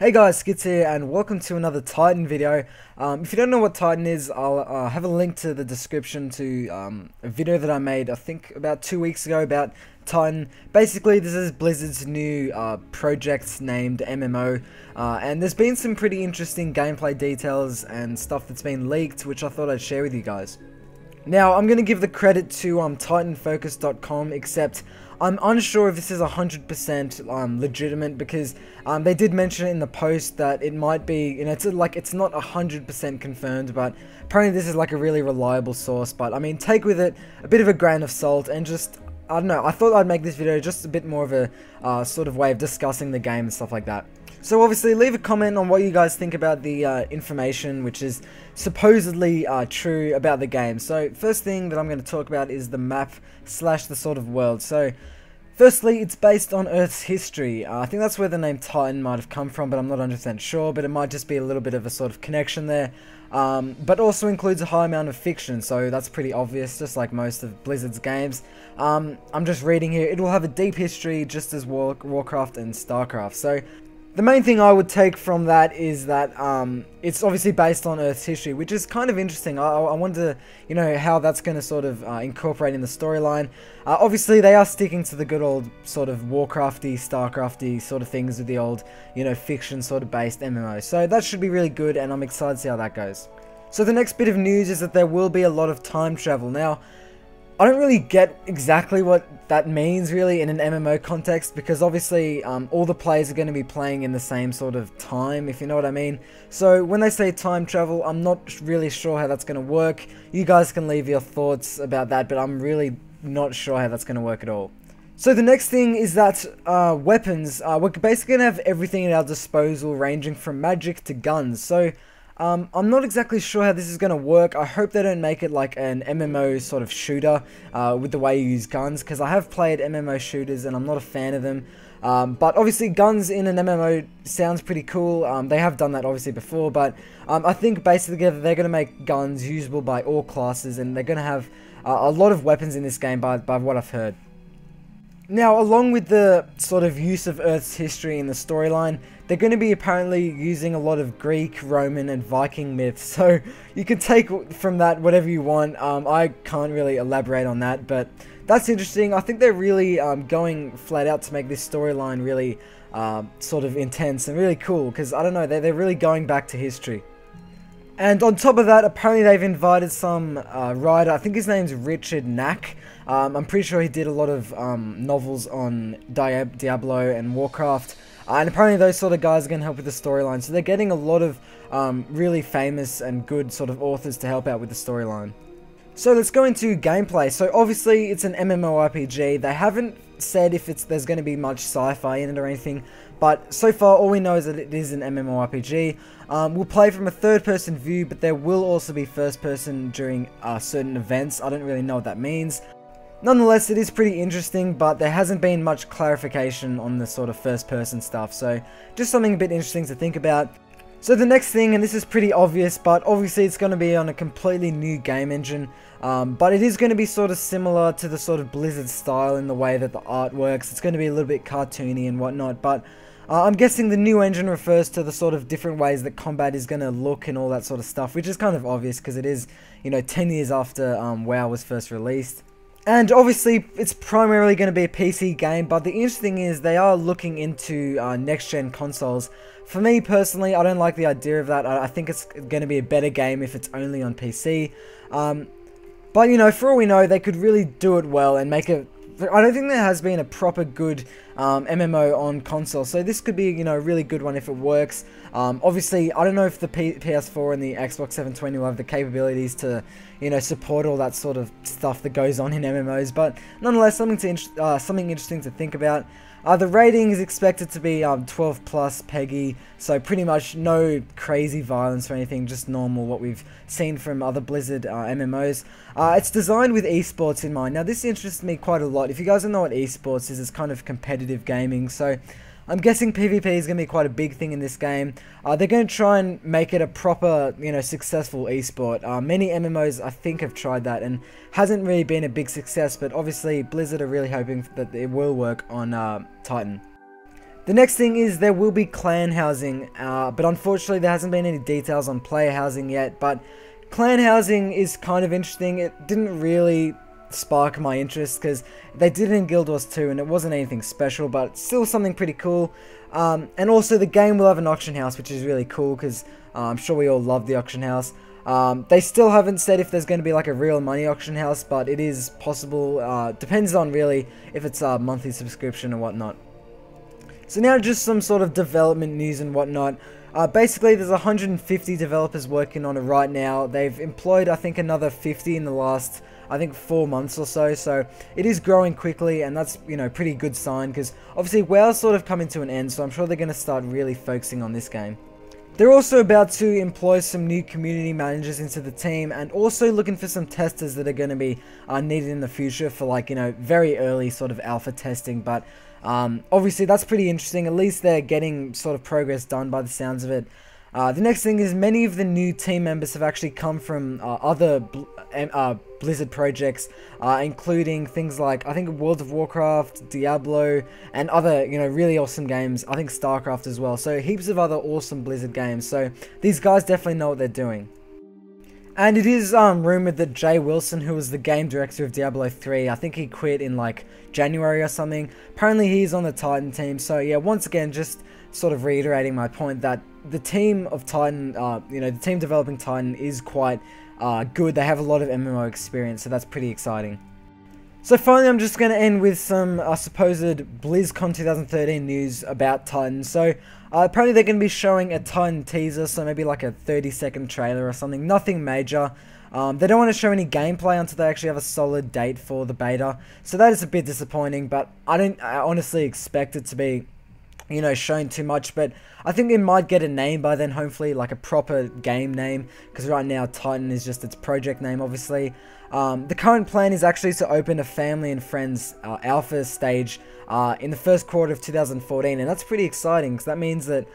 Hey guys, Skits here, and welcome to another Titan video. If you don't know what Titan is, I'll have a link to the description to a video that I made, I think about 2 weeks ago, about Titan. Basically, this is Blizzard's new project named MMO, and there's been some pretty interesting gameplay details and stuff that's been leaked, which I thought I'd share with you guys. Now, I'm going to give the credit to TitanFocus.com, except I'm unsure if this is 100% legitimate, because they did mention it in the post that it might be, it's not 100% confirmed, but apparently this is like a really reliable source. But I mean, take with it a bit of a grain of salt, and just, I don't know, I thought I'd make this video just a bit more of a sort of way of discussing the game and stuff like that. So obviously, leave a comment on what you guys think about the information which is supposedly true about the game. So first thing that I'm going to talk about is the map / the sort of world. So firstly, it's based on Earth's history. I think that's where the name Titan might have come from, but I'm not 100% sure, but it might just be a little bit of a sort of connection there. But also includes a high amount of fiction, so that's pretty obvious, just like most of Blizzard's games. I'm just reading here. It will have a deep history, just as Warcraft and Starcraft. So the main thing I would take from that is that it's obviously based on Earth's history, which is kind of interesting. I wonder, how that's going to sort of incorporate in the storyline. Obviously, they are sticking to the good old sort of Warcrafty, Starcrafty sort of things with the old, fiction sort of based MMO. So that should be really good, and I'm excited to see how that goes. So the next bit of news is that there will be a lot of time travel. Now, I don't really get exactly what that means really in an MMO context, because obviously all the players are going to be playing in the same sort of time, if you know what I mean. So when they say time travel, I'm not really sure how that's going to work. You guys can leave your thoughts about that, but I'm really not sure how that's going to work at all. So the next thing is that weapons, we're basically going to have everything at our disposal, ranging from magic to guns. So I'm not exactly sure how this is going to work. I hope they don't make it like an MMO sort of shooter with the way you use guns, because I have played MMO shooters and I'm not a fan of them. But obviously guns in an MMO sounds pretty cool. They have done that obviously before, but I think basically they're going to make guns usable by all classes, and they're going to have a lot of weapons in this game by what I've heard. Now, along with the sort of use of Earth's history in the storyline, they're going to be apparently using a lot of Greek, Roman, and Viking myths, so you can take from that whatever you want. I can't really elaborate on that, but that's interesting. I think they're really going flat out to make this storyline really sort of intense and really cool, because, I don't know, they're really going back to history. And on top of that, apparently they've invited some writer, I think his name's Richard Knaak. I'm pretty sure he did a lot of novels on Diablo and Warcraft. And apparently those sort of guys are going to help with the storyline. So they're getting a lot of really famous and good sort of authors to help out with the storyline. So let's go into gameplay. So obviously it's an MMORPG. They haven't said if there's going to be much sci-fi in it or anything, but so far all we know is that it is an MMORPG. We'll play from a third-person view, but there will also be first-person during certain events. I don't really know what that means. Nonetheless, it is pretty interesting, but there hasn't been much clarification on the sort of first-person stuff, so just something a bit interesting to think about. So the next thing, and this is pretty obvious, but obviously it's going to be on a completely new game engine, but it is going to be sort of similar to the sort of Blizzard style in the way that the art works. It's going to be a little bit cartoony and whatnot, but I'm guessing the new engine refers to the sort of different ways that combat is going to look and all that sort of stuff, which is kind of obvious because it is, 10 years after WoW was first released. And obviously, it's primarily going to be a PC game, but the interesting thing is they are looking into next-gen consoles. For me, personally, I don't like the idea of that. I think it's going to be a better game if it's only on PC. But, for all we know, they could really do it well and make it... I don't think there has been a proper good MMO on console, so this could be, a really good one if it works. Obviously, I don't know if the PS4 and the Xbox 720 will have the capabilities to, support all that sort of stuff that goes on in MMOs, but nonetheless, something interesting to think about. The rating is expected to be 12 plus PEGI, so pretty much no crazy violence or anything, just normal, what we've seen from other Blizzard MMOs. It's designed with eSports in mind. Now, this interests me quite a lot. If you guys don't know what eSports is, it's kind of competitive gaming, so I'm guessing PvP is going to be quite a big thing in this game. They're going to try and make it a proper, successful esport. Many MMOs, I think, have tried that and hasn't really been a big success, but obviously Blizzard are really hoping that it will work on Titan. The next thing is there will be clan housing, but unfortunately there hasn't been any details on player housing yet, but clan housing is kind of interesting. It didn't really spark my interest because they did it in Guild Wars 2 and it wasn't anything special, but still something pretty cool. And also the game will have an auction house, which is really cool because I'm sure we all love the auction house. They still haven't said if there's going to be like a real money auction house, but it is possible. Depends on really if it's a monthly subscription or whatnot. So now just some sort of development news and whatnot. Basically there's 150 developers working on it right now. They've employed I think another 50 in the last I think 4 months or so. So it is growing quickly, and that's, you know, pretty good sign because obviously WoW's sort of coming to an end, so I'm sure they're going to start really focusing on this game. They're also about to employ some new community managers into the team, and also looking for some testers that are going to be needed in the future for, like, you know, very early sort of alpha testing. But obviously that's pretty interesting. At least they're getting sort of progress done by the sounds of it. The next thing is many of the new team members have actually come from other Blizzard projects, including things like, I think, World of Warcraft, Diablo, and other, you know, really awesome games. I think StarCraft as well. So heaps of other awesome Blizzard games. So these guys definitely know what they're doing. And it is rumored that Jay Wilson, who was the game director of Diablo 3, I think he quit in like January or something. Apparently he's on the Titan team. So yeah, once again, just sort of reiterating my point that the team of Titan, you know, the team developing Titan is quite good. They have a lot of MMO experience, so that's pretty exciting. So finally, I'm just going to end with some supposed BlizzCon 2013 news about Titan. So apparently they're going to be showing a Titan teaser, so maybe like a 30-second trailer or something. Nothing major. They don't want to show any gameplay until they actually have a solid date for the beta. So that is a bit disappointing, but I honestly expect it to be, you know, shown too much. But I think it might get a name by then, hopefully, like a proper game name, because right now Titan is just its project name, obviously. The current plan is actually to open a family and friends alpha stage in the first quarter of 2014, and that's pretty exciting because that means that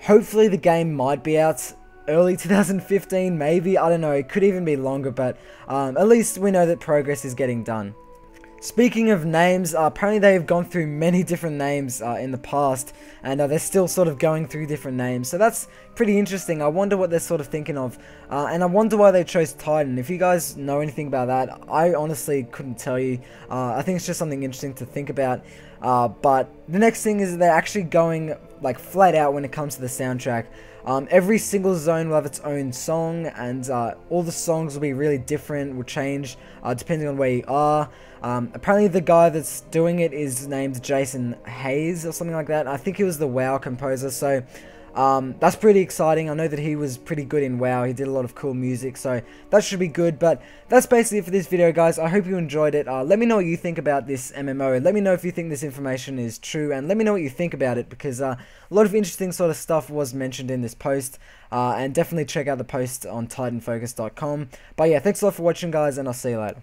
hopefully the game might be out early 2015, maybe, I don't know, it could even be longer, but at least we know that progress is getting done. Speaking of names, apparently they've gone through many different names in the past, and they're still sort of going through different names, so that's pretty interesting. I wonder what they're sort of thinking of, and I wonder why they chose Titan. If you guys know anything about that, I honestly couldn't tell you. I think it's just something interesting to think about, but the next thing is they're actually going like flat out when it comes to the soundtrack. Every single zone will have its own song, and all the songs will be really different, will change depending on where you are. Apparently the guy that's doing it is named Jason Hayes or something like that. I think he was the WoW composer, so that's pretty exciting. I know that he was pretty good in WoW. He did a lot of cool music, so that should be good. But that's basically it for this video, guys. I hope you enjoyed it. Let me know what you think about this MMO. Let me know if you think this information is true, and let me know what you think about it, because a lot of interesting sort of stuff was mentioned in this post. And definitely check out the post on titanfocus.com. But yeah, thanks a lot for watching, guys, and I'll see you later.